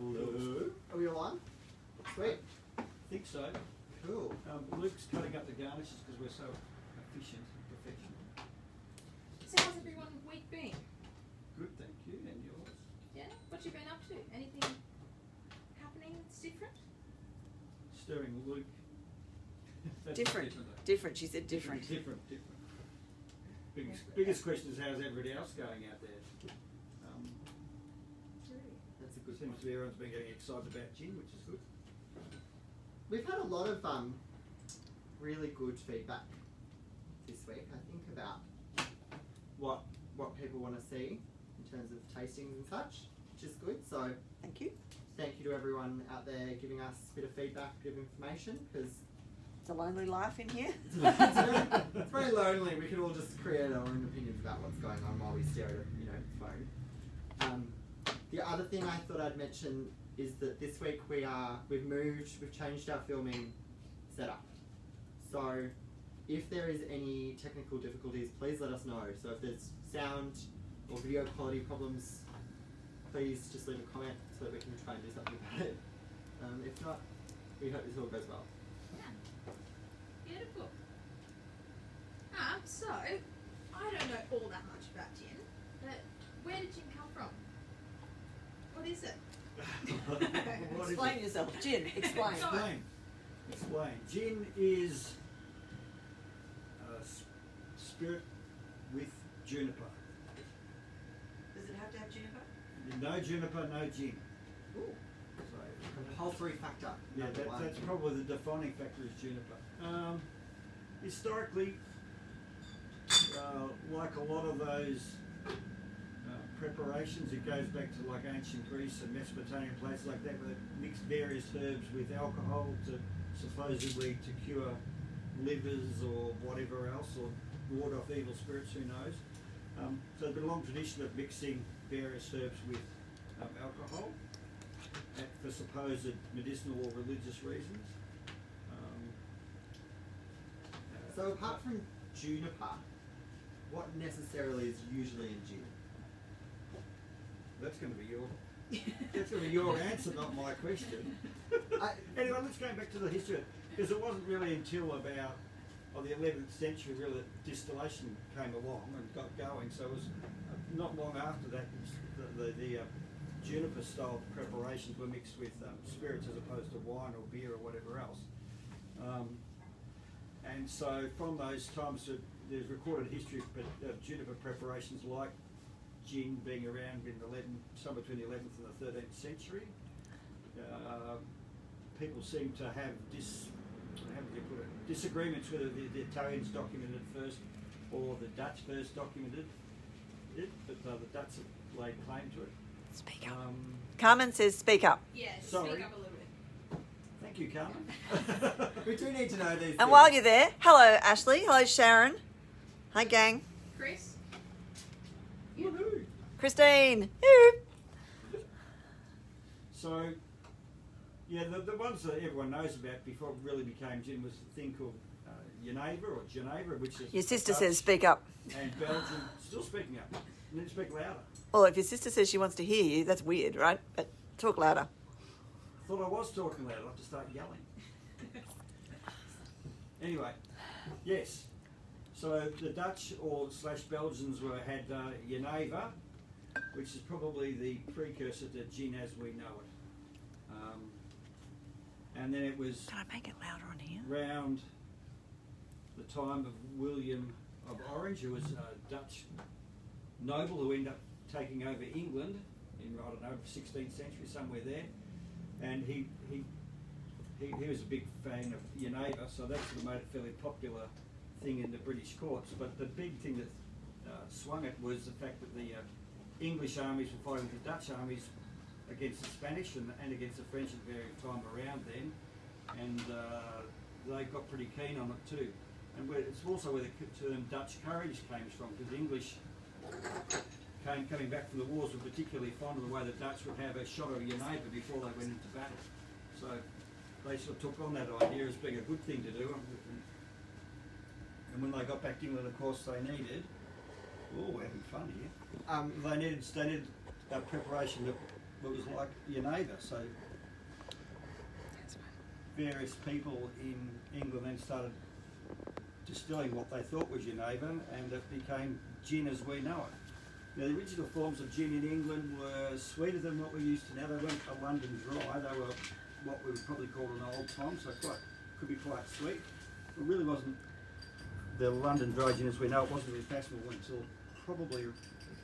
Hello. Are we all on? Sweet. I think so. Cool. Luke's cutting up the garnishes because we're so efficient and professional. So how's everyone's week been? Good, thank you. And yours? Yeah? What you been up to? Anything happening that's different? Stirring Luke. That's Different. though. Different. She said different. Different. Biggest question is how's everybody else going out there? That's a good Seems point. to be everyone's been getting excited about gin, which is good. We've had a lot of really good feedback this week, I think, about what people want to see in terms of tastings and such, which is good. So Thank you. thank you to everyone out there giving us a bit of feedback, a bit of information, because It's a lonely life in here. it's very lonely. We could all just create our own opinions about what's going on while we stare at a the phone. The other thing I thought I'd mention is that this week we've changed our filming setup. So if there is any technical difficulties, please let us know. So if there's sound or video quality problems, please just leave a comment so that we can try and do something about it. If not, we hope this all goes well. Yeah. Beautiful. So, I don't know all that much about gin, but where did gin come from? What is it? What is Explain it? yourself. Gin, explain. Explain. Gin is spirit with juniper. Does it have to have juniper? No juniper, no gin. Ooh. So, Compulsory factor. yeah, number one. that's probably the defining factor is juniper. Historically, like a lot of those preparations, it goes back to like ancient Greece and Mesopotamian places like that, where they mixed various herbs with alcohol to supposedly to cure livers or whatever else, or ward off evil spirits, who knows. So there's been a long tradition of mixing various herbs with alcohol for supposed medicinal or religious reasons. So apart from juniper, what necessarily is usually in gin? That's going to be your answer, not my question. Anyway, let's go back to the history, because it wasn't really until about the 11th century really that distillation came along and got going. So it was not long after that the juniper style preparations were mixed with spirits as opposed to wine or beer or whatever else. And so from those times, there's recorded history of juniper preparations like gin being around in somewhere between the 11th and the 13th century. People seem to have disagreements whether the Italians documented it first or the Dutch first documented it, but the Dutch have laid claim to it. Speak up. Carmen says speak up. Yeah, just Sorry. speak up a little bit. Thank you, Carmen. We do need to know these And things. while you're there, hello Ashley, hello Sharon. Hi gang. Chris? Woohoo! Christine. Woo. So, yeah, the ones that everyone knows about before it really became gin was a thing called Geneva, which is Your sister Dutch says speak up. and Belgium. Still speaking up. You need to speak louder. Well, if your sister says she wants to hear you, that's weird, right? But talk louder. Thought I was talking loud. I'll have to start yelling. Anyway, yes. So the Dutch or / Belgians had Geneva, which is probably the precursor to gin as we know it. And then it was Can I make it louder on here? round the time of William of Orange, who was a Dutch noble who ended up taking over England in, I don't know, 16th century, somewhere there. And he was a big fan of Geneva, so that sort of made it a fairly popular thing in the British courts. But the big thing that swung it was the fact that the English armies were fighting the Dutch armies against the Spanish and against the French at the very time around then, and they got pretty keen on it too. And it's also where the term Dutch courage came from, because the English coming back from the wars were particularly fond of the way the Dutch would have a shot of Geneva before they went into battle. So they sort of took on that idea as being a good thing to do. And when they got back to England, of course, they needed, we're having fun here. They needed preparation was like your neighbour. So various people in England then started distilling what they thought was your neighbour, and it became gin as we know it. Now, the original forms of gin in England were sweeter than what we're used to now. They weren't a London Dry. They were what we would probably call an old time, so could be quite sweet. It really wasn't the London Dry gin as we know it. Wasn't really fashionable until probably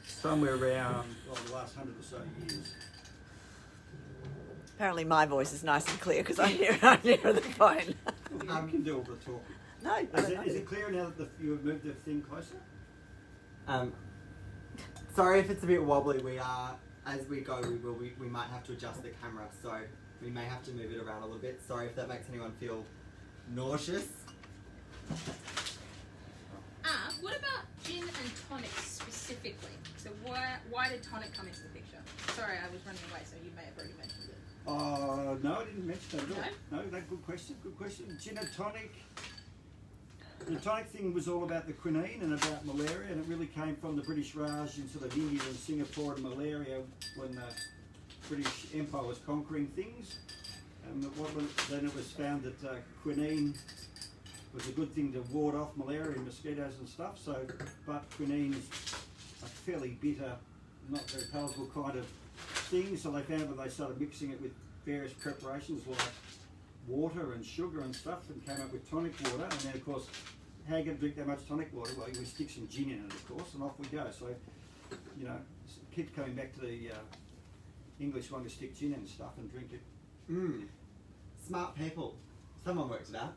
somewhere around the last 100 or so years. Apparently my voice is nice and clear because I'm near the phone. You can do all the talking. No, I don't know. Is it clearer now that you've moved the thing closer? Sorry if it's a bit wobbly. We are, as we go, we might have to adjust the camera, so we may have to move it around a little bit. Sorry if that makes anyone feel nauseous. What about gin and tonic specifically? So why did tonic come into the picture? Sorry, I was running away, so you may have already mentioned it. No, I didn't mention that at all. No, that's good question. Good question. Gin and tonic. The tonic thing was all about the quinine and about malaria, and it really came from the British Raj in sort of India and Singapore and malaria when the British Empire was conquering things. And then it was found that quinine was a good thing to ward off malaria and mosquitoes and stuff. So, but quinine is a fairly bitter, not very palatable kind of thing. So they found that they started mixing it with various preparations like water and sugar and stuff, and came up with tonic water. And then, of course, how are you going to drink that much tonic water? Well, we stick some gin in it, of course, and off we go. So, you know, keep coming back to the English one to stick gin in and stuff and drink it. Smart people. Someone worked it out.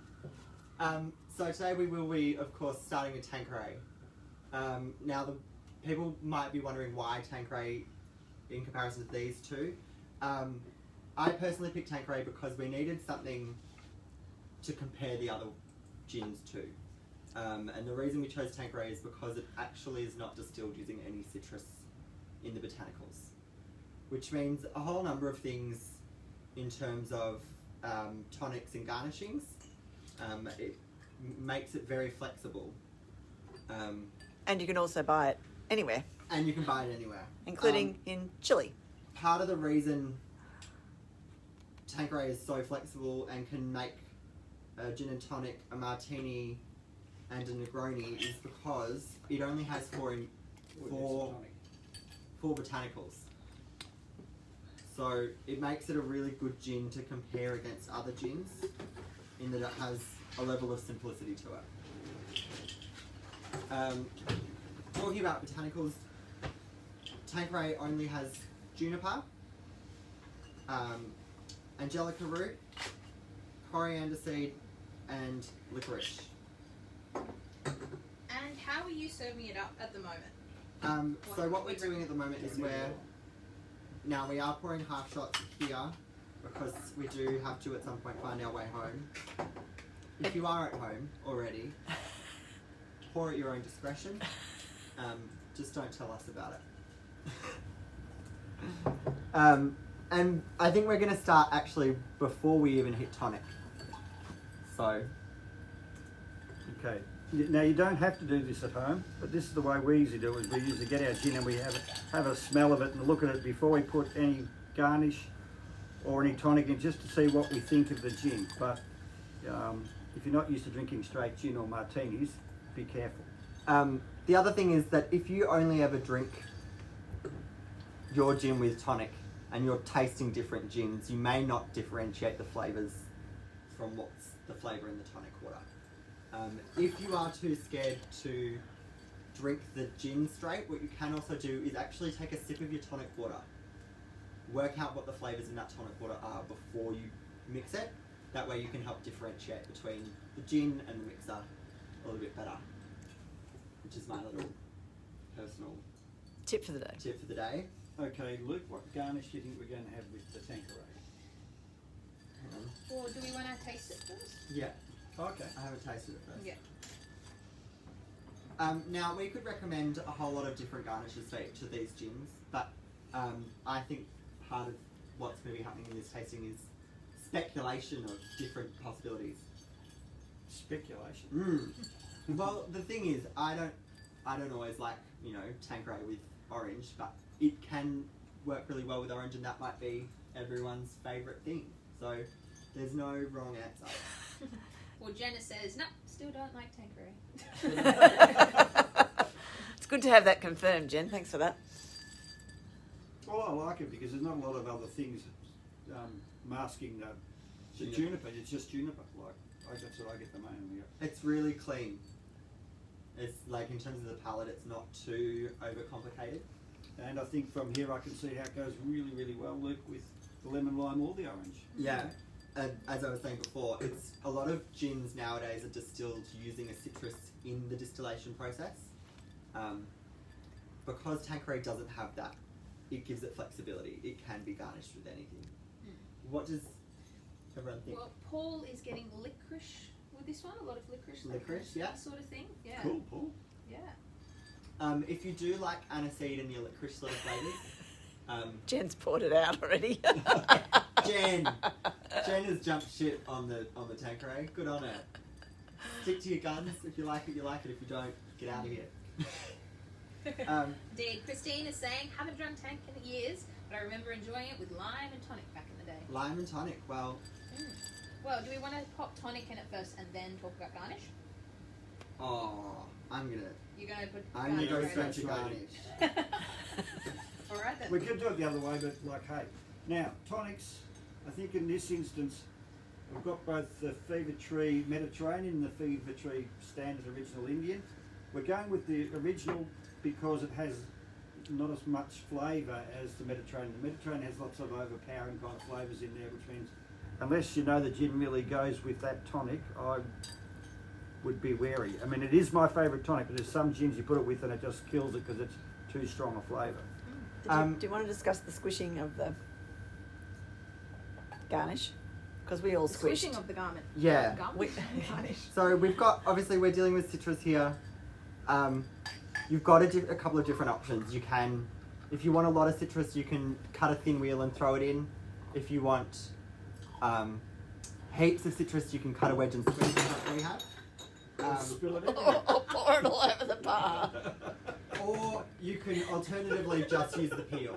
So today we will be, of course, starting with Tanqueray. Now, the people might be wondering why Tanqueray in comparison to these two. I personally picked Tanqueray because we needed something to compare the other gins to. And the reason we chose Tanqueray is because it actually is not distilled using any citrus in the botanicals, which means a whole number of things in terms of tonics and garnishings. It makes it very flexible. And you can also buy it anywhere. And you can buy it anywhere. Including in Chile. Part of the reason Tanqueray is so flexible and can make a gin and tonic, a martini, and a Negroni is because it only has four botanicals. So it makes it a really good gin to compare against other gins in that it has a level of simplicity to it. Talking about botanicals, Tanqueray only has juniper, angelica root, coriander seed, and licorice. And how are you serving it up at the moment? So what we're doing at the moment is now we are pouring half shots here because we do have to at some point find our way home. If you are at home already, pour at your own discretion. Just don't tell us about it. And I think we're going to start actually before we even hit tonic. So. Okay. Now you don't have to do this at home, but this is the way we usually do it. We usually get our gin and we have a smell of it and look at it before we put any garnish or any tonic in, just to see what we think of the gin. But if you're not used to drinking straight gin or martinis, be careful. The other thing is that if you only ever drink your gin with tonic and you're tasting different gins, you may not differentiate the flavours from what's the flavour in the tonic water. If you are too scared to drink the gin straight, what you can also do is actually take a sip of your tonic water. Work out what the flavours in that tonic water are before you mix it. That way you can help differentiate between the gin and the mixer a little bit better. Which is my little personal Tip for the day. tip for the day. Okay, Luke, what garnish do you think we're going to have with the Tanqueray? Or do we want to taste it first? Yeah, Okay. I haven't tasted it first. Yeah. Now we could recommend a whole lot of different garnishes for each of these gins, but I think part of what's going to be happening in this tasting is speculation of different possibilities. Speculation. Well, the thing is, I don't always like, Tanqueray with orange, but it can work really well with orange, and that might be everyone's favourite thing. So there's no wrong answer. Well, Jenna says, no, still don't like Tanqueray. It's good to have that confirmed, Jen. Thanks for that. Well, I like it because there's not a lot of other things masking the juniper. It's just juniper. That's what I get the main. It's really clean. It's like in terms of the palate, it's not too overcomplicated. And I think from here I can see how it goes really, really well, Luke, with the lemon, lime, or the orange. Yeah, and as I was saying before, it's a lot of gins nowadays are distilled using a citrus in the distillation process. Because Tanqueray doesn't have that, it gives it flexibility. It can be garnished with anything. What does everyone think? Well, Paul is getting licorice with this one, a lot of licorice. Licorice, yeah. That sort of thing. Yeah. Cool, Paul. Yeah. If you do like aniseed and your licorice sort of flavours, Jen's poured it out already. Jen has jumped ship on the Tanqueray. Good on her. Stick to your guns. If you like it, you like it. If you don't, get out of here. Indeed. Christine is saying, haven't drunk Tank in years, but I remember enjoying it with lime and tonic back in the day. Lime and tonic. Well, Well, do we want to pop tonic in it first and then talk about garnish? You're going to put I'm gonna go garnish straight to right garnish. Alright then. We could do it the other way, but hey. Now, tonics, I think in this instance, we've got both the Fever Tree Mediterranean and the Fever Tree Standard Original Indian. We're going with the original because it has not as much flavour as the Mediterranean. The Mediterranean has lots of overpowering kind of flavours in there, which means unless you know the gin really goes with that tonic, I would be wary. I mean, it is my favourite tonic, but there's some gins you put it with and it just kills it because it's too strong a flavour. Do you want to discuss the squishing of the garnish? Because we all squished. Squishing of the garment. Yeah. Garnish. So we've got, obviously we're dealing with citrus here. You've got a couple of different options. You can, if you want a lot of citrus, you can cut a thin wheel and throw it in. If you want heaps of citrus, you can cut a wedge and squeeze it. That's what we have. Spill it in. Or pour it all over the bar. Or you can alternatively just use the peel.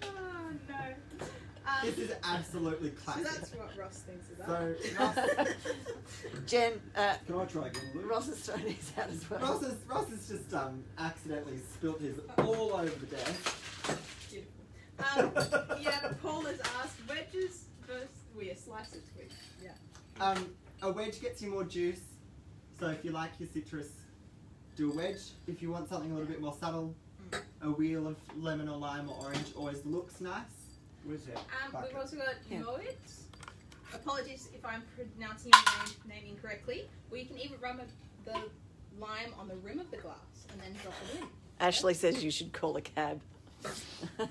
Oh no. This is absolutely So classic. that's what Ross thinks about. So Ross, Jen, Can I try again, Luke? Ross has thrown his out as well. Ross has just accidentally spilt his all over the desk. Beautiful. Yeah, Paul has asked wedges versus slices, which, yeah. A wedge gets you more juice. So if you like your citrus, do a wedge. If you want something a little bit more subtle, a wheel of lemon or lime or orange always looks nice. Where's that? We've also got Yeah. Moet. Apologies if I'm pronouncing your name incorrectly. Or you can even rub the lime on the rim of the glass and then drop it in. Ashley says you should call a cab. For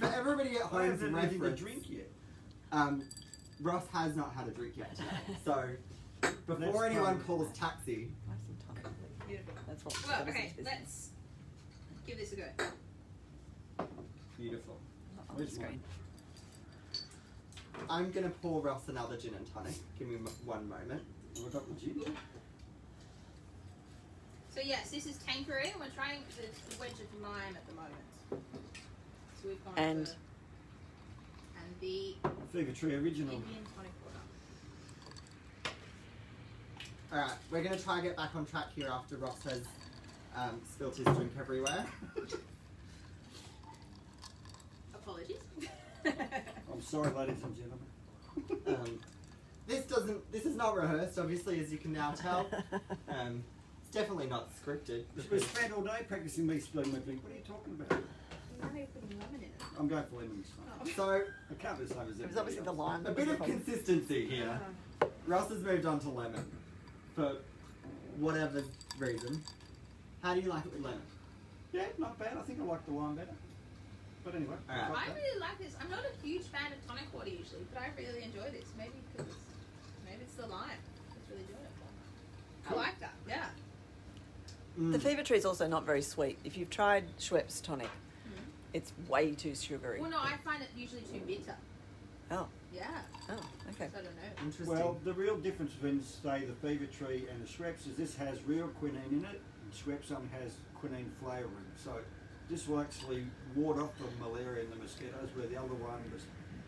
everybody at I home's haven't had anything to reference, drink yet. Ross has not had a drink yet today. So before That's anyone fine. calls taxi, Beautiful. That's what Well, that is okay, his business. let's give this a go. beautiful. On the screen. I'm gonna pour Ross another gin and tonic. Give me one moment. Have I got the gin? So yes, this is Tanqueray, and we're trying the wedge of lime at the moment. So we've gone And- for the Fever Tree Original. Indian tonic water. Alright, we're gonna try and get back on track here after Ross has spilt his drink everywhere. Apologies. I'm sorry, ladies and gentlemen. This is not rehearsed, obviously, as you can now tell. It's definitely not scripted. We because- spent all day practicing me splitting my drink. What are you talking about? Now you're putting lemon in it. I'm going for lemon this time. So, I can't be the same as It was everybody obviously the else. lime. a that bit was of the problem. consistency here. Ross has moved on to lemon for whatever reason. How do you like it with lemon? Yeah, not bad. I think I like the lime better. But anyway. Alright. got I that. really like this. I'm not a huge fan of tonic water usually, but I really enjoy this. Maybe because it's the lime that's really doing it for me. Cool. I like that. Yeah. The Fever Tree is also not very sweet. If you've tried Schweppes tonic, it's way too sugary. Well, no, I find it usually too bitter. Oh, Yeah. oh, okay. So I don't know. Interesting. Well, the real difference between, say, the Fever Tree and the Schweppes is this has real quinine in it, and Schweppes only has quinine flavouring. So This will actually ward off the malaria and the mosquitoes, where the other one was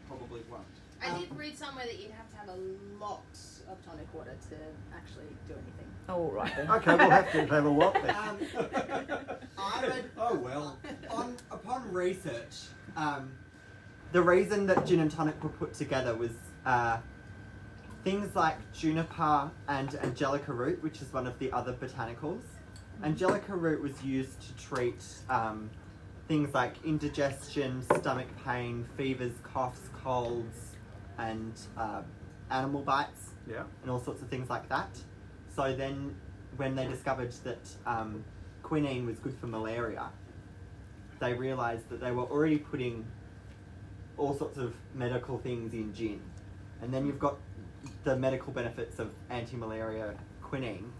probably won't. I did read somewhere that you'd have to have a lot of tonic water to actually do anything. Oh, all right then. Okay, we'll have to have a what then. I read Oh well. upon research, the reason that gin and tonic were put together was things like juniper and angelica root, which is one of the other botanicals. Angelica root was used to treat things like indigestion, stomach pain, fevers, coughs, colds, and animal bites, Yeah. and all sorts of things like that. So then, when they discovered that quinine was good for malaria, they realised that they were already putting all sorts of medical things in gin. And then you've got the medical benefits of anti-malaria quinine.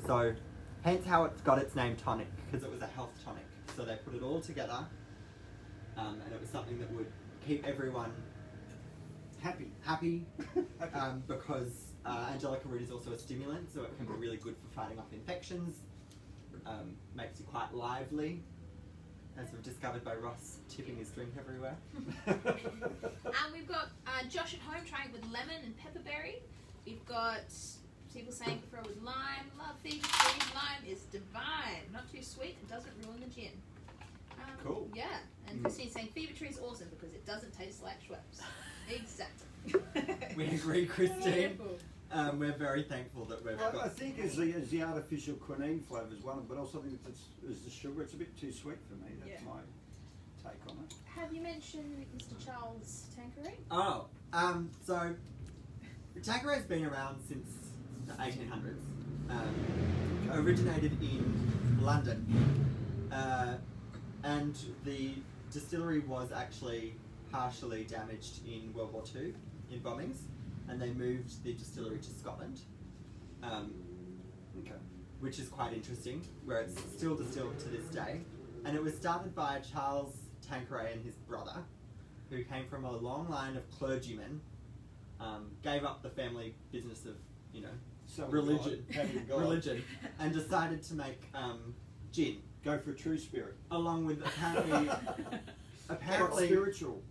So, hence how it got its name tonic, because it was a health tonic. So they put it all together, and it was something that would keep everyone happy, because angelica root is also a stimulant, so it can be really good for fighting off infections. Makes you quite lively, as we've discovered by Ross tipping his drink everywhere. We've got Josh at home trying with lemon and pepperberry. We've got people saying prefer with lime. Love these trees. Lime is divine. Not too sweet. It doesn't ruin the gin. Cool. Yeah. And Christine's saying fever tree is awesome because it doesn't taste like Schweppes. Exactly. We agree, Christine. Wonderful. We're very thankful that we've I got. think as the artificial quinine flavour is one, but also I think it's the sugar. It's a bit too sweet for me. That's Yeah. my take on it. Have you mentioned Mr. Charles Tanqueray? Oh, so Tanqueray's been around since the 1800s. Originated in London, and the distillery was actually partially damaged in World War II in bombings, and they moved the distillery to Scotland, Okay. which is quite interesting, where it's still distilled to this day. And it was started by Charles Tanqueray and his brother, who came from a long line of clergymen, gave up the family business of, So religion, God, having God. religion, and decided to make gin, Go for a true spirit. along with Quite apparently spiritual.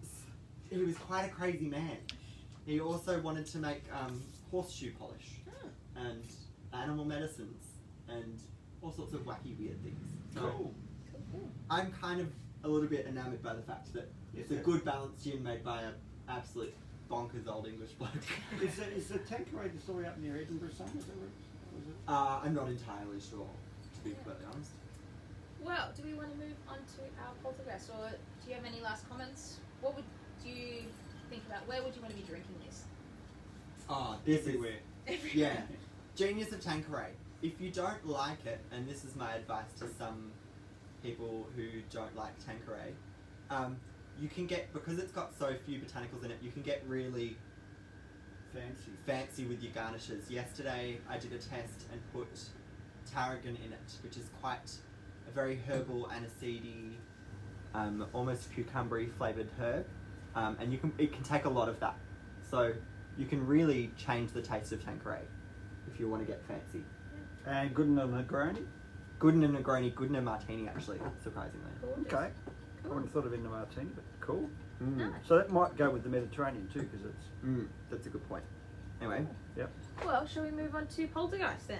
he was quite a crazy man. He also wanted to make horseshoe polish and animal medicines and all sorts of wacky weird things. So Cool. I'm kind of a little bit enamoured by the fact that it's a good balanced gin made by an absolute bonkers old English bloke. Is the Tanqueray distillery up near Edinburgh somewhere? Is that where was it? I'm not entirely sure, to be completely honest. Well, do we want to move on to our poltergeist, or do you have any last comments? What would you think about? Where would you want to be drinking this? This Everywhere. Yeah. Genius of Tanqueray. If you don't like it, and this is my advice to some people who don't like Tanqueray, you can get, because it's got so few botanicals in it, you can get really fancy with your garnishes. Yesterday I did a test and put tarragon in it, which is quite a very herbal, aniseedy, almost cucumbery flavoured herb, and it can take a lot of that. So you can really change the taste of Tanqueray if you want to get fancy. And good in a Negroni? Good in a Negroni, good in a martini, actually, surprisingly. Okay. I wouldn't have thought of in the martini, but cool. Nice. So that might go with the Mediterranean too, because it's... That's a good point. Anyway, Yep. Well, shall we move on to poltergeist then?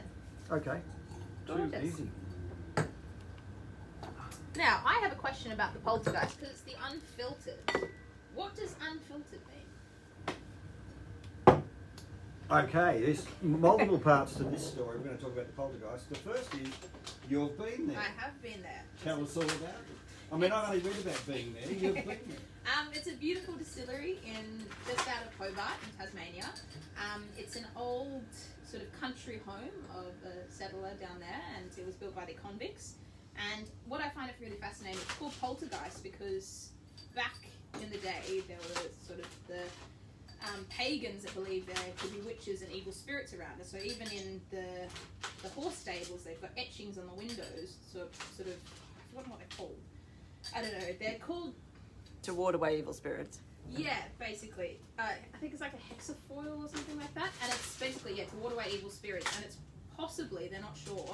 Okay. Too Gorgeous. easy. Now, I have a question about the poltergeist because it's the unfiltered. What does unfiltered mean? Okay, there's multiple parts to this story. We're going to talk about the poltergeist. The first is you've been there. I have been there. Tell us all about it. I mean, I've only read about being there. You've been there. It's a beautiful distillery just out of Hobart in Tasmania. It's an old sort of country home of a settler down there, and it was built by the convicts. And what I find it really fascinating, it's called Poltergeist because back in the day there were sort of the pagans that believed there could be witches and evil spirits around it. So even in the horse stables, they've got etchings on the windows, sort of I've forgotten what they're called. I don't know. They're called. To ward away evil spirits. Yeah, basically. I think it's like a hexafoil or something like that. And it's basically, to ward away evil spirits. And it's possibly, they're not sure,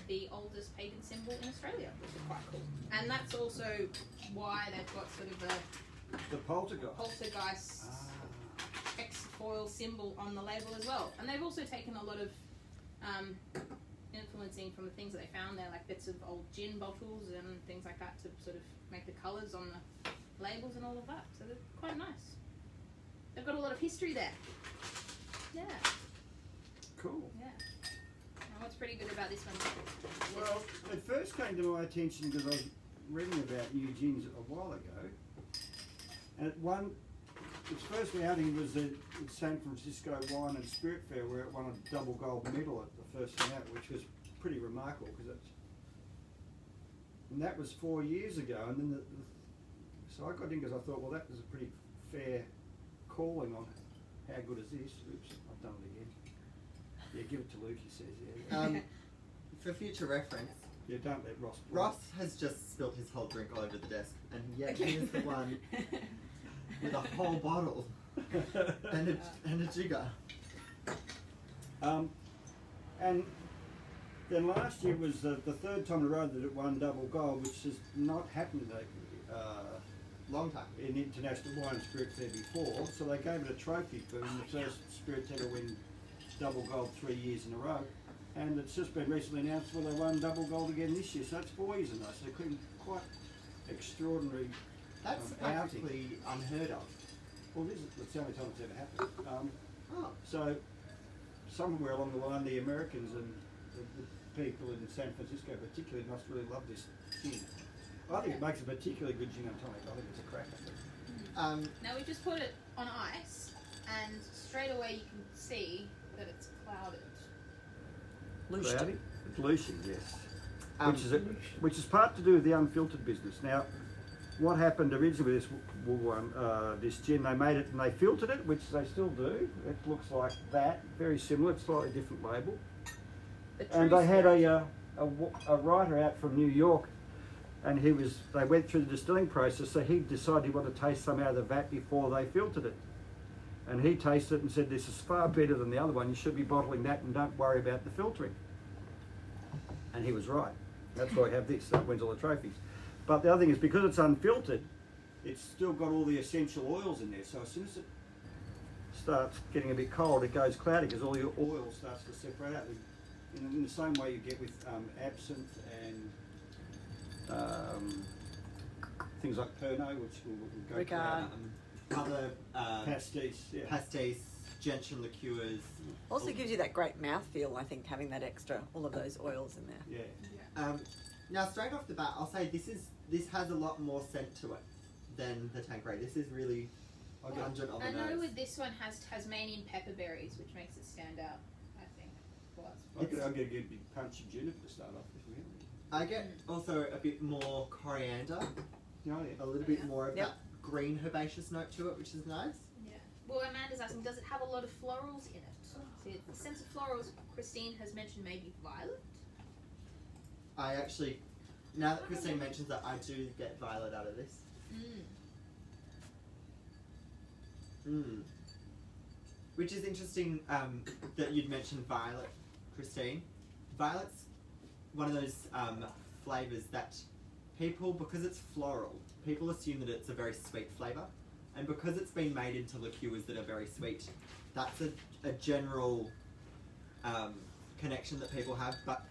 the oldest pagan symbol in Australia, which is quite cool. And that's also why they've got sort of The Poltergeist. Poltergeist X-foil symbol on the label as well. And they've also taken a lot of influencing from the things that they found there, like bits of old gin bottles and things like that to sort of make the colours on the labels and all of that. So they're quite nice. They've got a lot of history there. Yeah. Cool. Yeah. Now what's pretty good about this one? Well, it first came to my attention because I was reading about new gins a while ago. And its first outing was at San Francisco Wine and Spirit Fair, where it won a double gold medal at the first thing out, which was pretty remarkable and that was 4 years ago. And then so I got in because I thought, well, that was a pretty fair calling on how good is this. Oops, I've done it again. Yeah, give it to Luke, he says. Yeah. For future reference, Yeah, don't let Ross. Ross has just spilt his whole drink all over the desk, and yet he is the one with a whole bottle and a jigger. And then last year was the third time in a row that it won double gold, which has not happened Long time. in International Wine and Spirit Fair before. So they gave it a trophy for being the first Spirit Fair to win double gold 3 years in a row. And it's just been recently announced, well, they won double gold again this year. So that's 4 years in a row. So quite extraordinary. That's outing. practically unheard of. Well, it's the only time it's ever happened. Oh. So somewhere along the line, the Americans and the people in San Francisco particularly must really love this gin. I think it makes a particularly good gin and tonic. I think it's a cracker. Now we just put it on ice, and straight away you can see that it's clouded. Cloudy? It's Lucian, yes. Which is part to do with the unfiltered business. Now, what happened originally with this gin, they made it and they filtered it, which they still do. It looks like that, very similar, it's slightly different label. And they had a writer out from New York, and they went through the distilling process, so he decided he wanted to taste some out of the vat before they filtered it. And he tasted it and said, this is far better than the other one, you should be bottling that and don't worry about the filtering. And he was right. That's why we have this, that wins all the trophies. But the other thing is, because it's unfiltered, it's still got all the essential oils in there, so as soon as it starts getting a bit cold, it goes cloudy because all your oil starts to separate out. In the same way you get with absinthe and things like Pernod, which will go Ricard. Other pastis, yeah. pastis, gentian liqueurs. Also gives you that great mouthfeel, I think, having that extra, all of those oils in there. Yeah. Now, straight off the bat, I'll say this has a lot more scent to it than the Tanqueray. This is really pungent on the I know nose. with this one has Tasmanian pepperberries, which makes it stand out, I think. I'll get a good big punch of juniper to start off with. I get also a bit more coriander, Oh, yeah. a little bit Yeah. more of Yep. that green herbaceous note to it, which is nice. Yeah. Well, Amanda's asking, does it have a lot of florals in it? See, the sense of florals, Christine has mentioned maybe violet. I actually, now that Christine mentions that, I do get violet out of this. Which is interesting that you'd mentioned violet, Christine. Violet's one of those flavours that people, because it's floral, people assume that it's a very sweet flavour. And because it's been made into liqueurs that are very sweet, that's a general connection that people have. But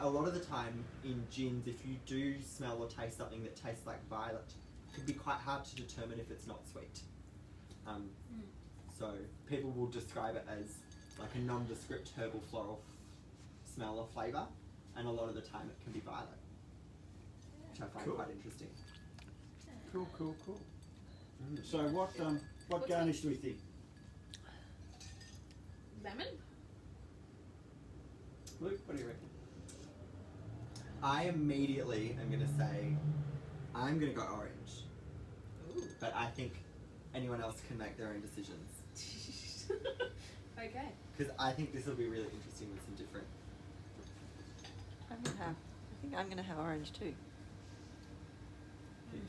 a lot of the time in gins, if you do smell or taste something that tastes like violet, it can be quite hard to determine if it's not sweet. So people will describe it as like a nondescript herbal floral smell or flavour, and a lot of the time it can be violet, which I find Cool. quite interesting. Cool. So what garnish do we think? Lemon? Luke, what do you reckon? I immediately am going to say, I'm going to go orange. Ooh. But I think anyone else can make their own decisions. Okay. Because I think this will be really interesting with some different... I think I'm going to have orange too.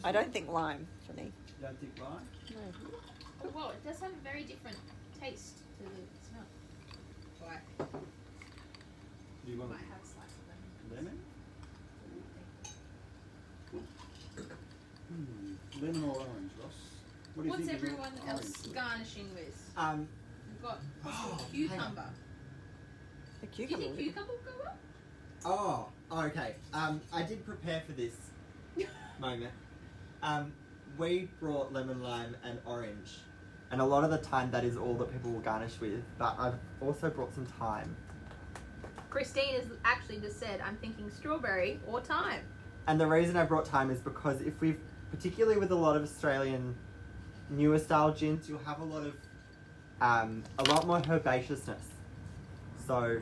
I don't think lime for me. Don't think lime? No. Oh, well, it does have a very different taste to the smell. Like, Do you want Might have a slice of lemon? lemon. Lemon or orange, Ross? What do you What's think of everyone else orange? garnishing with? We've got hang cucumber. on. The Do you cucumber. think cucumber will go well? Oh, okay. I did prepare for this moment. We brought lemon, lime, and orange, and a lot of the time that is all that people will garnish with. But I've also brought some thyme, Christine has actually just said, I'm thinking strawberry or thyme. and the reason I brought thyme is because if we've, particularly with a lot of Australian newer style gins, you'll have a lot more herbaceousness. So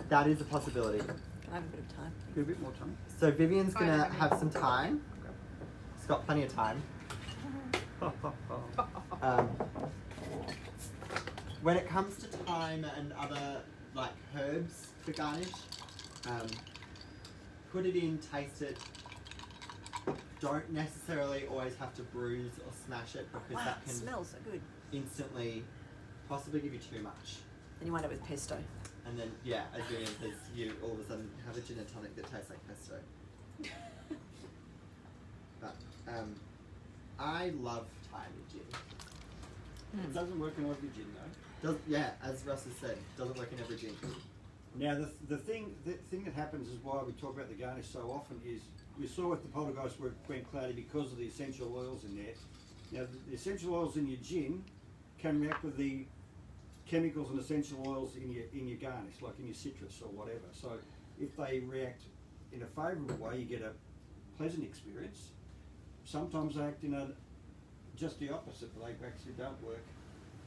that is a possibility. Can I have a bit of time? Give a bit more time. So Vivian's Fine, gonna I mean- have some thyme. She's got plenty of time. When it comes to thyme and other like herbs for garnish, put it in, taste it. Don't necessarily always have to bruise or smash it because Wow, that it can smells so good. instantly possibly give you too much. And you wind up with pesto. And then, yeah, as Vivian says, you all of a sudden have a gin and tonic that tastes like pesto. But I love thyme in gin. It doesn't work in every gin though. Yeah, as Russ has said, doesn't work in every gin. Now the thing that happens is why we talk about the garnish so often is we saw with the Poltergeist where it went cloudy because of the essential oils in there. Now the essential oils in your gin can react with the chemicals and essential oils in your garnish, like in your citrus or whatever. So if they react in a favourable way, you get a pleasant experience. Sometimes they act in just the opposite, but they actually don't work.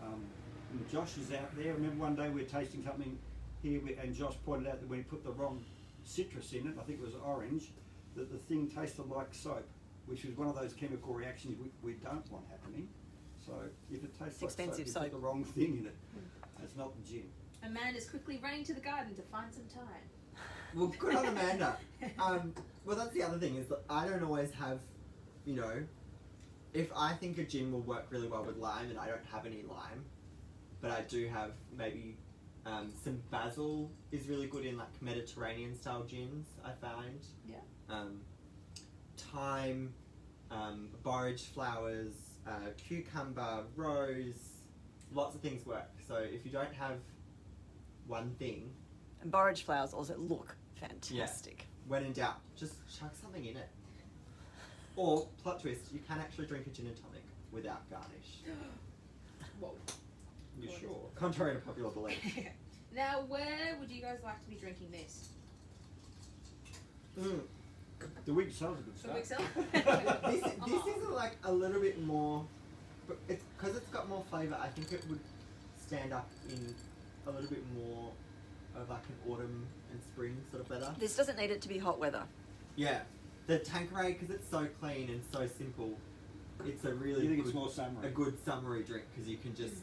And Josh is out there. I remember one day we were tasting something here, and Josh pointed out that when he put the wrong citrus in it, I think it was orange, that the thing tasted like soap, which was one of those chemical reactions we don't want happening. So if it tastes It's like expensive soap, you soap. put the wrong thing in it. It's not the gin. Amanda's quickly running to the garden to find some thyme. Well, good on Amanda. Well, that's the other thing is that I don't always have, you know, if I think a gin will work really well with lime and I don't have any lime, but I do have maybe some basil is really good in like Mediterranean style gins, I find. Yeah. Thyme, borage flowers, cucumber, rose, lots of things work. So if you don't have one thing, And borage flowers also look fantastic. when in doubt, just chuck something in it. Or, plot twist, you can actually drink a gin and tonic without garnish. Whoa. You sure? Contrary to popular belief. Now, where would you guys like to be drinking this? The wig sells a good For stuff. Wixel? This is like a little bit more, but it's because it's got more flavour. I think it would stand up in a little bit more of like an autumn and spring sort of weather. This doesn't need it to be hot weather. Yeah, the Tanqueray, because it's so clean and so simple, it's a really You think good, it's more summery? a good summery drink because you can just,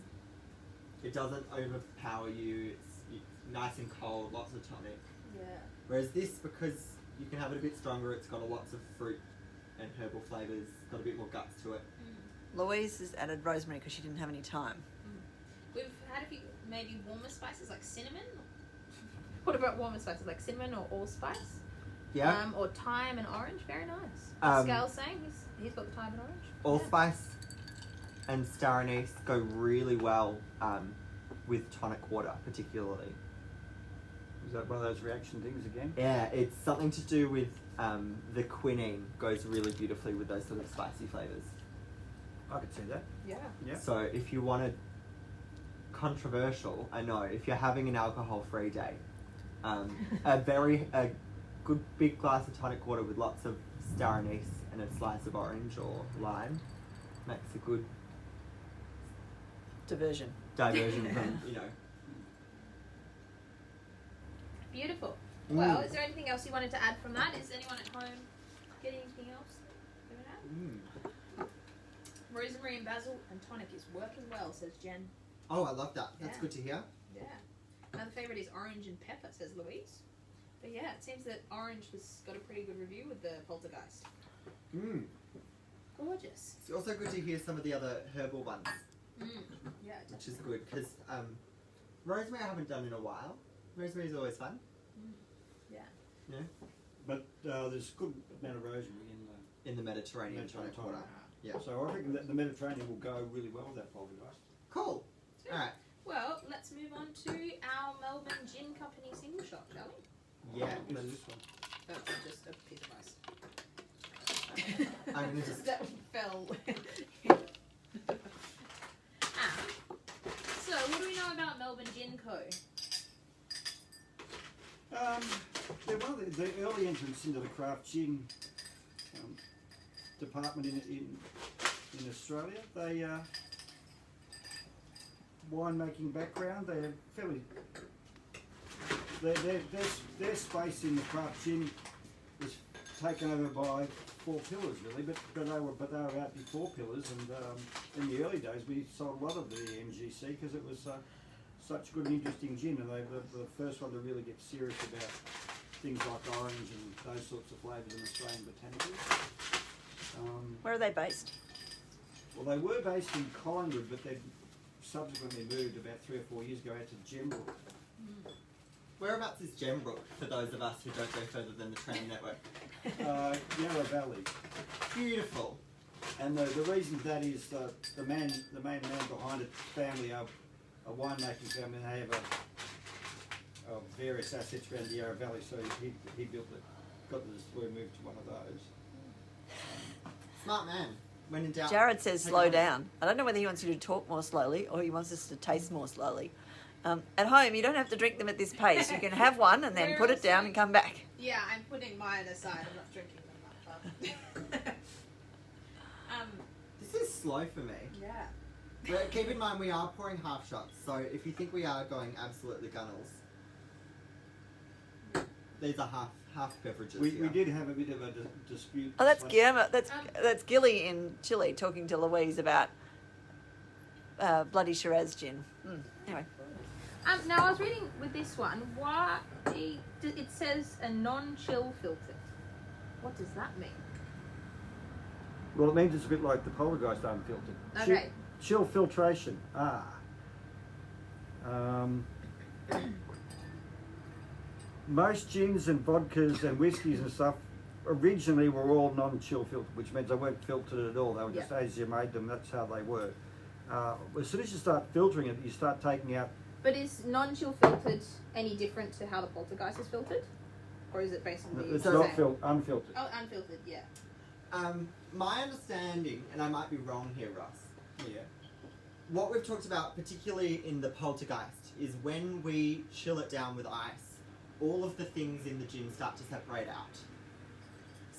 it doesn't overpower you. It's nice and cold, lots of tonic. Yeah. Whereas this, because you can have it a bit stronger, it's got a lots of fruit and herbal flavours, got a bit more guts to it. Louise has added rosemary because she didn't have any time. We've had a few maybe warmer spices like cinnamon. What about warmer spices like cinnamon or allspice? Yeah. Or thyme and orange. Very nice. Um, Scale's saying he's got the thyme and orange. Allspice and star anise go really well with tonic water, particularly. Is that one of those reaction things again? Yeah, it's something to do with the quinine goes really beautifully with those sort of spicy flavours. I could see that. Yeah. Yeah. So if you want it controversial, I know, if you're having an alcohol-free day, a good big glass of tonic water with lots of star anise and a slice of orange or lime makes a good Diversion. diversion from, you know. Beautiful. Mm. Well, is there anything else you wanted to add from that? Is anyone at home getting anything else they want to add? Rosemary and basil and tonic is working well, says Jen. Oh, I love that. That's Yeah. good to hear. Yeah. Another favourite is orange and pepper, says Louise. But yeah, it seems that orange has got a pretty good review with the Poltergeist. Gorgeous. It's also good to hear some of the other herbal ones, Yeah, which is good because rosemary I haven't done in a while, Rosemary is always fun. Yeah. Yeah. But there's good amount of rosemary In the Mediterranean tonic water. Yeah. so I think that the Mediterranean will go really well with that poltergeist. Cool. Sweet. All right. Well, let's move on to our Melbourne Gin Company single shot, shall we? Yeah. What is this one? That's just a piece of ice. I'm gonna just. That fell. So, what do we know about Melbourne Gin Co? They're one of the early entrants into the craft gin department in Australia. They winemaking background. They're fairly. Their space in the craft gin was taken over by Four Pillars, really, but they were out before Pillars, and in the early days we sold a lot of the MGC because it was such good and interesting gin, and they were the first one to really get serious about things like orange and those sorts of flavours in Australian botanicals. Where are they based? Well, they were based in Collingwood, but they subsequently moved about 3 or 4 years ago out to Gembrook. Whereabouts is Gembrook for those of us who don't go further than the tram network? Yarra Valley. Beautiful. And the reason for that is the main man behind it, family, a winemaking family, and they have various assets around the Yarra Valley, so he built it, got the distillery moved to one of those. Smart man. When in doubt. Jared says take slow it. down. I don't know whether he wants you to talk more slowly or he wants us to taste more slowly. At home, you don't have to drink them at this pace. You can have one and then We're put it also- down and come back. Yeah, I'm putting mine aside. I'm not drinking them that fast. This is slow for me. Yeah. But keep in mind we are pouring half shots, so if you think we are going absolutely gunnels, these are half beverages. We here. did have a bit of a dispute. Oh, that's slash- Guillermo. That's Gilly in Chile talking to Louise about bloody Shiraz gin. Anyway, Now I was reading with this one. Why it says a non-chill filtered. What does that mean? Well, it means it's a bit like the Poltergeist unfiltered. Okay. Chill filtration. Most gins and vodkas and whiskies and stuff originally were all non-chill filtered, which means they weren't filtered at all. They were just as you made them. That's how they were. As soon as you start filtering it, you start taking out. But is non-chill filtered any different to how the Poltergeist is filtered, or is it based on the It's same? not unfiltered. Oh, unfiltered. Yeah. My understanding, and I might be wrong here, Ross. Yeah. What we've talked about, particularly in the Poltergeist, is when we chill it down with ice, all of the things in the gin start to separate out.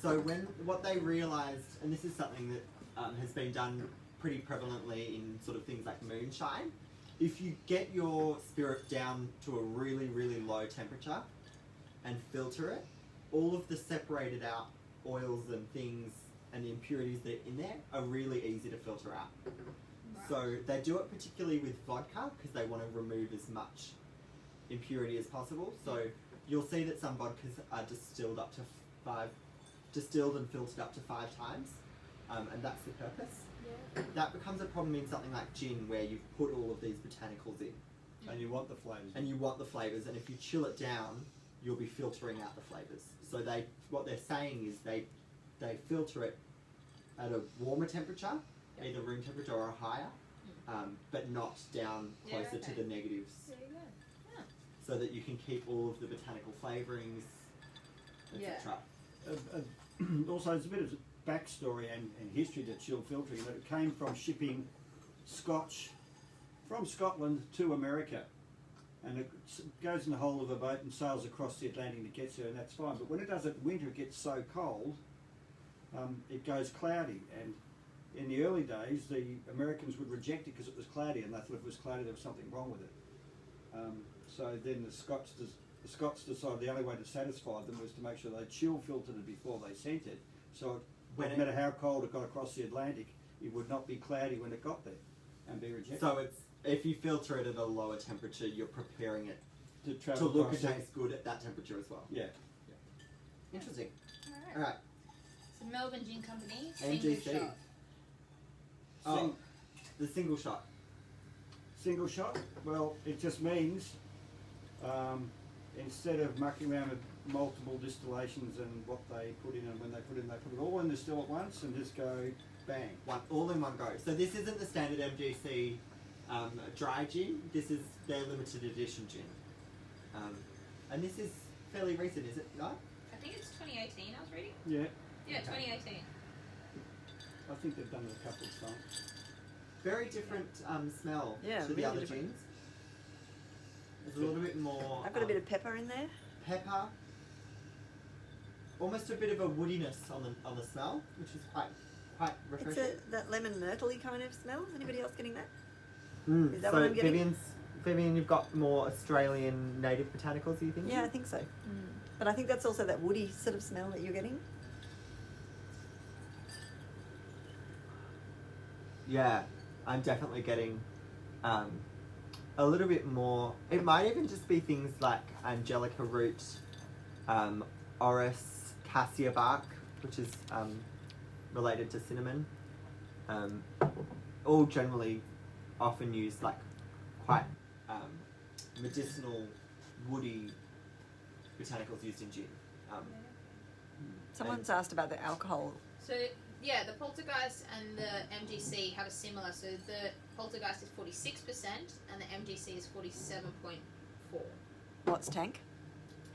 So what they realised, and this is something that has been done pretty prevalently in sort of things like moonshine, if you get your spirit down to a really, really low temperature and filter it, all of the separated out oils and things and the impurities that are in there are really easy to filter out. So they do it particularly with vodka because they want to remove as much impurity as possible. So you'll see that some vodkas are distilled and filtered up to 5 times, and that's the purpose. Yeah. That becomes a problem in something like gin where you've put all of these botanicals in. And you want the flavours. And you want the flavours, and if you chill it down, you'll be filtering out the flavours. So what they're saying is they filter it at a warmer temperature, either room temperature or higher, but not down closer to the negatives, There you go. Yeah. so that you can keep all of the botanical flavourings, etc. Also, there's a bit of backstory and history to chill filtering. That it came from shipping Scotch from Scotland to America, and it goes in the hull of a boat and sails across the Atlantic and it gets there, and that's fine. But when it does it in winter, it gets so cold, it goes cloudy. And in the early days, the Americans would reject it because it was cloudy, and they thought if it was cloudy, there was something wrong with it. So then the Scots decided the only way to satisfy them was to make sure they chill filtered it before they sent it. So no matter how cold it got across the Atlantic, it would not be cloudy when it got there and be rejected. So if you filter it at a lower temperature, you're preparing it to to travel look and across taste good at that temperature as well. Yeah. Interesting. Alright. All right. So Melbourne Gin Company, single MGC. shot. Oh, the single shot. Single shot? Well, it just means instead of mucking around with multiple distillations and what they put in and when they put it all in the still at once and just go bang. All in one go. So this isn't the standard MGC dry gin. This is their limited edition gin. And this is fairly recent, is it? No? I think it's 2018. I was reading. Yeah. Yeah, 2018. I think they've done it a couple of times. Very different smell Yeah, to the really other different. gins. There's a little bit more I've got a bit of pepper in there. pepper. Almost a bit of a woodiness on the smell, which is quite It's refreshing. that lemon myrtle-y kind of smell. Anybody else getting that? Mm. Is that So what I'm getting? Vivian, you've got more Australian native botanicals, you think? Yeah, I think so. But I think that's also that woody sort of smell that you're getting. Yeah, I'm definitely getting a little bit more. It might even just be things like angelica root, orris, cassia bark, which is related to cinnamon. All generally often used like quite medicinal, woody botanicals used in gin. Someone's asked about the alcohol. So yeah, the Poltergeist and the MGC have a similar. So the Poltergeist is 46% and the MGC is 47.4. What's tank?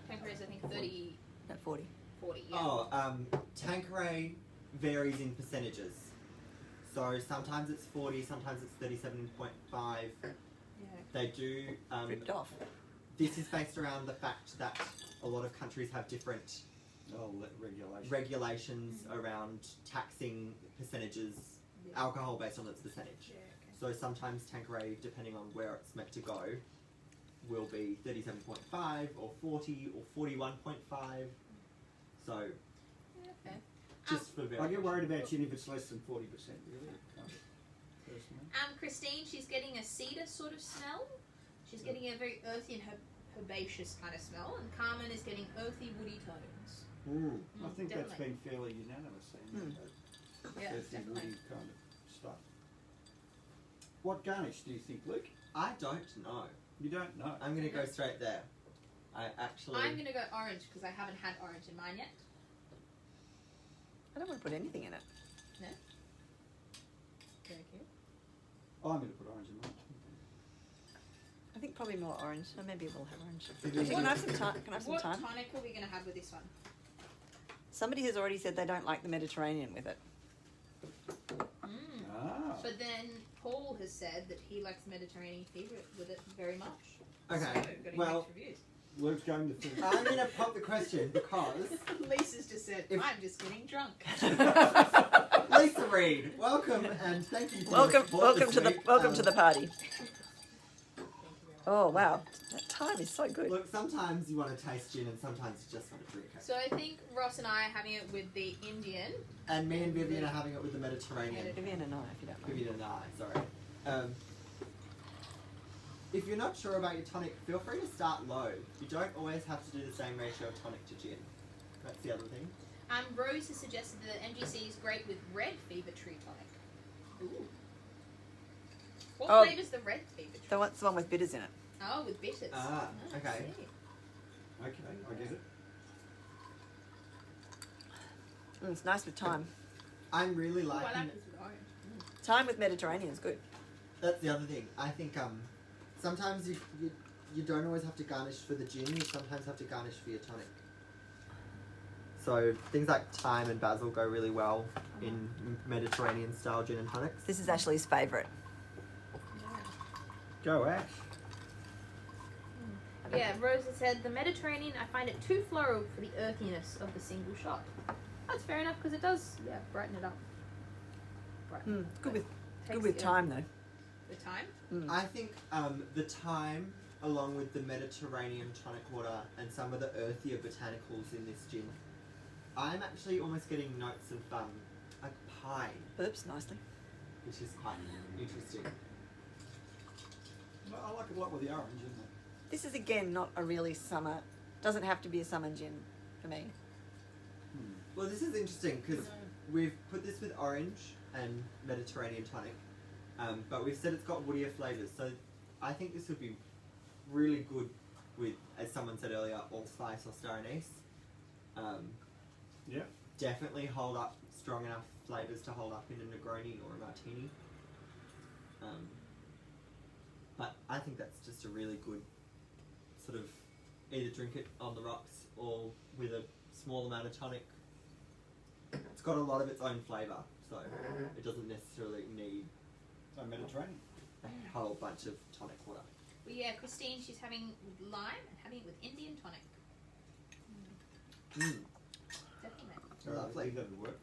Tanqueray is I think 30, No, 40. 40. Yeah. Oh, Tanqueray varies in percentages. So sometimes it's 40, sometimes it's 37.5. Yeah. They do. Ripped off. This is based around the fact that a lot of countries have different regulations around taxing percentages, Yeah. alcohol based on its percentage. Yeah, okay. So sometimes Tanqueray, depending on where it's meant to go, will be 37.5 or 40 or 41.5. So Yeah, okay. just for I variation. get worried about gin if it's less than 40%, really. Kind of, personally. Christine, she's getting a cedar sort of smell. She's getting a very earthy and herbaceous kind of smell, and Carmen is getting earthy, woody tones. Mm. I think that's definitely. been fairly unanimous then. Yeah, Earthy, definitely. woody kind of stuff. What garnish do you think, Luke? I don't know. You don't know. I'm going to go straight there. I actually. I'm going to go orange because I haven't had orange in mine yet. I don't want to put anything in it. No? Very cute. I'm going to put orange in mine. I think probably more orange. So maybe we'll have orange. Vivian, Can I have some time? Can I have some What time? tonic are we going to have with this one? Somebody has already said they don't like the Mediterranean with it. Ah. But then Paul has said that he likes the Mediterranean tea with it very much. Okay, So, we've got well- mixed reviews. Luke's going to finish. I'm going to pop the question because Lisa's just said, If- I'm just getting drunk. Lisa Reed, welcome and thank you for your Welcome, support welcome this to the week. welcome to the party. Oh wow, that time is so good. Look, sometimes you want to taste gin and sometimes you just want to drink it. So I think Ross and I are having it with the Indian. And me and Vivian are having it with the Mediterranean. Vivian and I, if you don't mind. Vivian and I, sorry. If you're not sure about your tonic, feel free to start low. You don't always have to do the same ratio of tonic to gin. That's the other thing. Rose has suggested that MGC is great with red fever tree tonic. Ooh. What Oh. flavour's the red fever tree? The one with bitters in it. Oh, with bitters. Ah, I okay. see. Okay, I get it. It's nice with thyme. I'm really Ooh, I liking like this with orange. Thyme with Mediterranean is good. That's the other thing. I think sometimes you don't always have to garnish for the gin, you sometimes have to garnish for your tonic. So things like thyme and basil go really well in Mediterranean style gin and tonics. This is Ashley's favourite. Go, Ash. Yeah, Rose has said the Mediterranean, I find it too floral for the earthiness of the single shot. That's fair enough because it does, brighten it up. Good with Takes good with the- thyme though. The time? I think the thyme, along with the Mediterranean tonic water and some of the earthier botanicals in this gin, I'm actually almost getting notes of like pine, Oops, nicely. which is quite interesting. I like it a lot with the orange, isn't it? This is again not a really summer. Doesn't have to be a summer gin for me. Well, this is interesting because we've put this with orange and Mediterranean tonic, but we've said it's got woodier flavours, so I think this would be really good with, as someone said earlier, allspice or star anise. Yeah. Definitely hold up strong enough flavours to hold up in a Negroni or a martini. But I think that's just a really good sort of either drink it on the rocks or with a small amount of tonic. It's got a lot of its own flavour, so it doesn't necessarily need So Mediterranean. a whole bunch of tonic water. Well, yeah, Christine, she's having lime and having it with Indian tonic. Definitely. Lovely. That would work.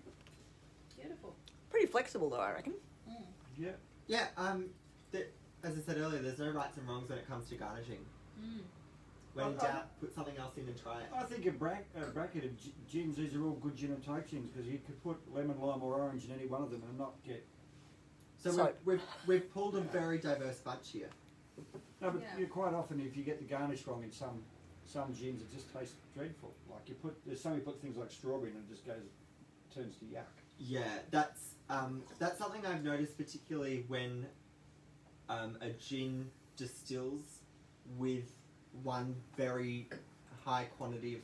Beautiful. Pretty flexible though, I reckon. Yeah. Yeah, as I said earlier, there's no rights and wrongs when it comes to garnishing. When in doubt, put something else in and try it. I think a bracket of gins, these are all good gin and tonic gins because you could put lemon, lime or orange in any one of them and not get... So we've pulled a very diverse bunch here. No, but Yeah. you quite often if you get the garnish wrong in some gins, it just tastes dreadful. Like there's some you put things like strawberry in and it just turns to yuck. Yeah, that's something I've noticed particularly when a gin distills with one very high quantity of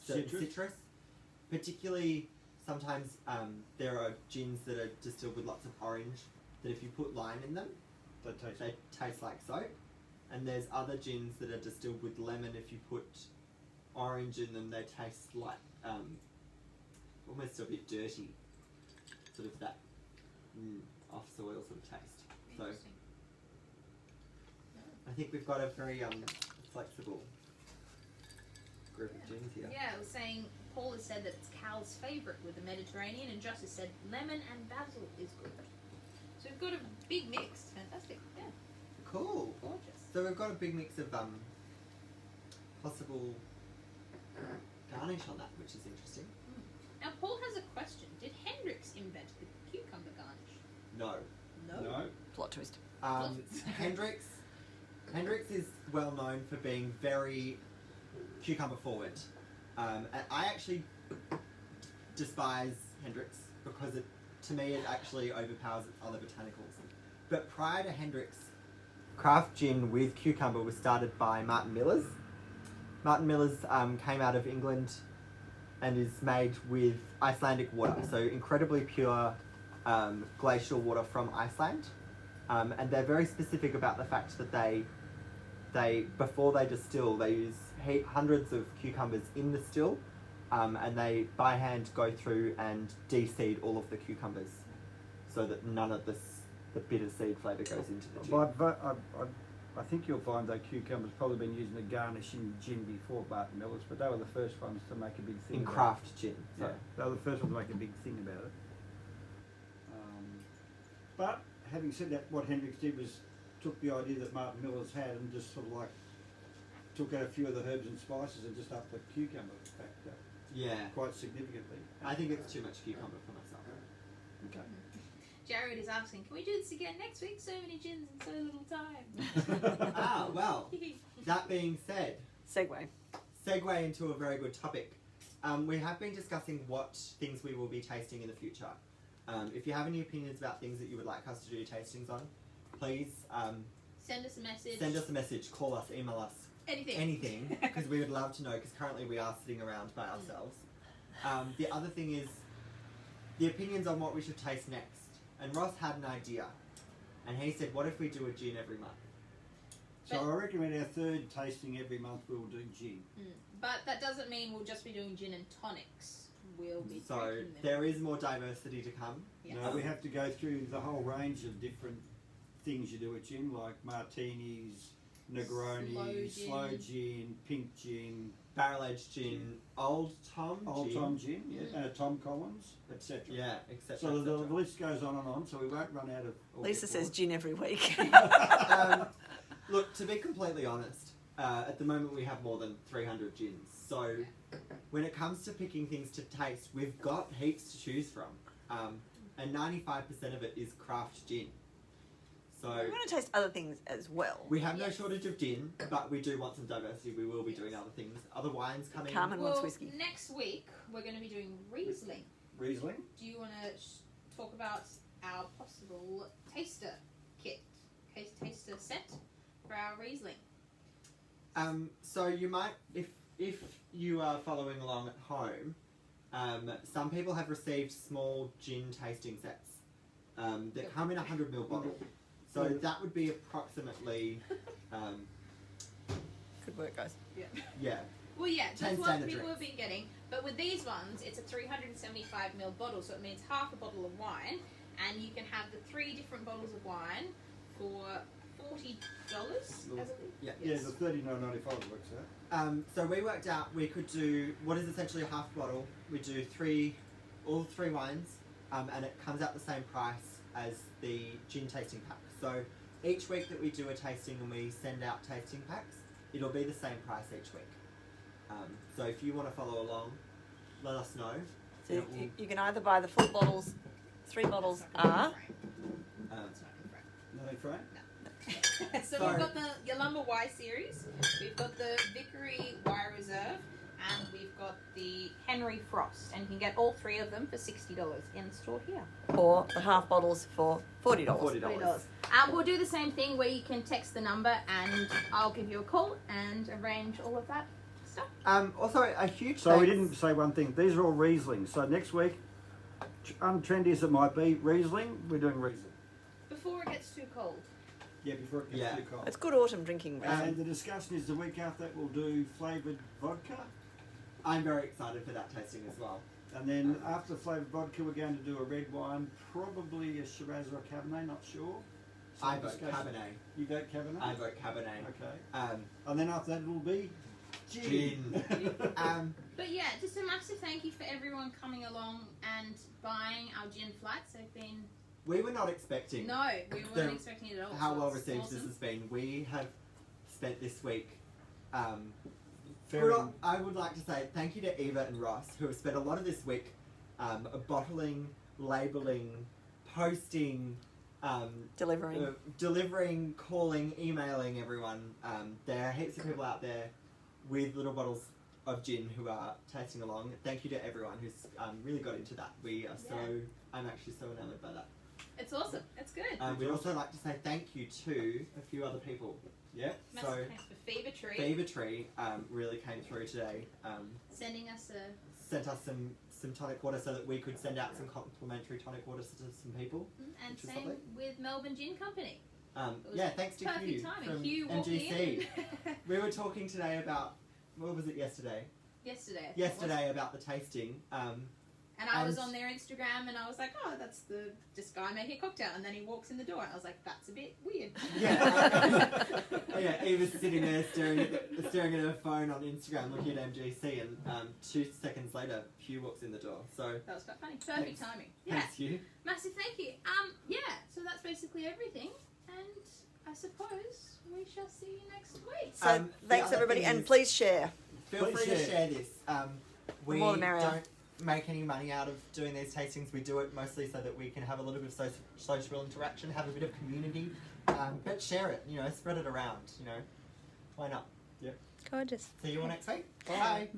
certain citrus. Particularly, sometimes there are gins that are distilled with lots of orange that if you put lime in them, they taste like soap. And there's other gins that are distilled with lemon. If you put orange in them, they taste like almost a bit dirty, sort of that off soil sort of taste. So Interesting. I think we've got a very flexible group of gins here. Yeah, I was saying, Paul has said that it's Cal's favourite with the Mediterranean, and Josh has said lemon and basil is good. So we've got a big mix. Fantastic. Yeah. Cool. Gorgeous. So we've got a big mix of possible garnish on that, which is interesting. Now, Paul has a question. Did Hendrix invent the cucumber garnish? No. No. Plot twist. Hendrix is well known for being very cucumber forward. And I actually despise Hendrix because to me it actually overpowers its other botanicals. But prior to Hendrix, craft gin with cucumber was started by Martin Millers. Martin Millers came out of England and is made with Icelandic water, so incredibly pure glacial water from Iceland. And they're very specific about the fact that they before they distill, they use hundreds of cucumbers in the still, and they by hand go through and de-seed all of the cucumbers, so that none of the bitter seed flavour goes into the gin. But I think you'll find that cucumber's probably been used in the garnishing gin before Martin Millers, but they were the first ones to make a big thing In about craft gin. it. So. Yeah, they were the first ones to make a big thing about it. But having said that, what Hendrix did was took the idea that Martin Millers had and just sort of like took out a few of the herbs and spices and just upped the cucumber factor Yeah. quite significantly. I think it's too much cucumber for myself. Okay. Jared is asking, can we do this again next week? So many gins in so little time. Well, that being said, Segue. segue into a very good topic. We have been discussing what things we will be tasting in the future. If you have any opinions about things that you would like us to do tastings on, please Send us a message. send us a message, call us, email us, anything, because we would love to know, because currently we are sitting around by ourselves. The other thing is the opinions on what we should taste next. And Ross had an idea, and he said, what if we do a gin every month? So I recommend our third tasting every month we will do gin. But that doesn't mean we'll just be doing gin and tonics. We'll be So drinking them. there is more diversity to come. Yes. No, we have to go through the whole range of different things you do at gin, like martinis, Negronis, slow gin, pink gin, Barrel-aged gin, Old Tom gin. Tom Collins, etc. Yeah, etc. So the list goes on, so we won't run out of... Lisa says gin every week. Look, to be completely honest, at the moment we have more than 300 gins. So when it comes to picking things to taste, we've got heaps to choose from. And 95% of it is craft gin. So We're going to taste other things as well. we have no shortage of gin, but we do want some diversity. We will be doing other things. Other wines coming. Carmen wants Well, whiskey. next week we're going to be doing Riesling. Riesling? Do you want to talk about our possible taster kit, taster set for our Riesling? So you might, if you are following along at home, some people have received small gin tasting sets that come in a 100ml bottle. So that would be approximately, Good work, guys. yeah. Well, yeah, 10 that's what standard people have drinks. been getting. But with these ones, it's a 375ml bottle, so it means half a bottle of wine, and you can have the 3 different bottles of wine for $40. Yeah. Yeah, the $39.95 works out. So we worked out we could do what is essentially a half bottle. We do all 3 wines, and it comes out the same price as the gin tasting pack. So each week that we do a tasting and we send out tasting packs, it'll be the same price each week. So if you want to follow along, let us know. So you can either buy the full bottles, 3 bottles are. Not a frame? So we've got the Yalumba Y series, we've got the Vickery Y Reserve, and we've got the Henry Frost, and you can get all 3 of them for $60 in store here. Or the half bottles for $40. $40. We'll do the same thing where you can text the number and I'll give you a call and arrange all of that stuff. Also, a huge So thanks. we didn't say one thing. These are all Riesling. So next week, untrendy as it might be, Riesling, we're doing Riesling. Before it gets too cold. Yeah, before it gets Yeah. too cold. It's good autumn drinking. And the discussion is the week after that we'll do flavoured vodka. I'm very excited for that tasting as well. And then after flavoured vodka, we're going to do a red wine, probably a Shiraz or a Cabernet, not sure. I Some vote discussion. Cabernet. You vote Cabernet? I vote Cabernet. Okay. And then after that, it'll be gin. But yeah, just a massive thank you for everyone coming along and buying our gin flats. They've been... We were not expecting No, we weren't expecting it at all. how so well it's received awesome. this has been. We have spent this week. Very- I would like to say thank you to Eva and Ross, who have spent a lot of this week bottling, labelling, posting, delivering. delivering, calling, emailing everyone. There are heaps of people out there with little bottles of gin who are tasting along. Thank you to everyone who's really got into that. We are I'm actually so enamoured by that. It's awesome. It's good. We'd also like to say thank you to a few other people. Yeah. Massive So thanks for Fever Tree Fever Tree really came through today. sending us a... Sent us some tonic water so that we could send out some complimentary tonic water to some people. And Which is same lovely. with Melbourne Gin Company. was Yeah, thanks to Perfect Hugh timing. from Hugh walked MGC. in. We were talking today about, what was it yesterday? Yesterday. I think it was. Yesterday about the tasting. And I was and- on their Instagram and I was like, oh, that's this guy making a cocktail. And then he walks in the door and I was like, that's a bit weird. Yeah. Yeah, Eva's sitting there staring at her phone on Instagram looking at MGC, and 2 seconds later Hugh walks in the door. So That was quite funny. Perfect Thanks. timing. Yeah. thanks Hugh. Massive thank you. Yeah, so that's basically everything. And I suppose we shall see you next week. So the thanks other everybody, thing and is- please share. Feel Please free to share. share this. We more the merrier. don't make any money out of doing these tastings. We do it mostly so that we can have a little bit of social interaction, have a bit of community, but share it, spread it around, why not? Gorgeous. See you all next week. Bye.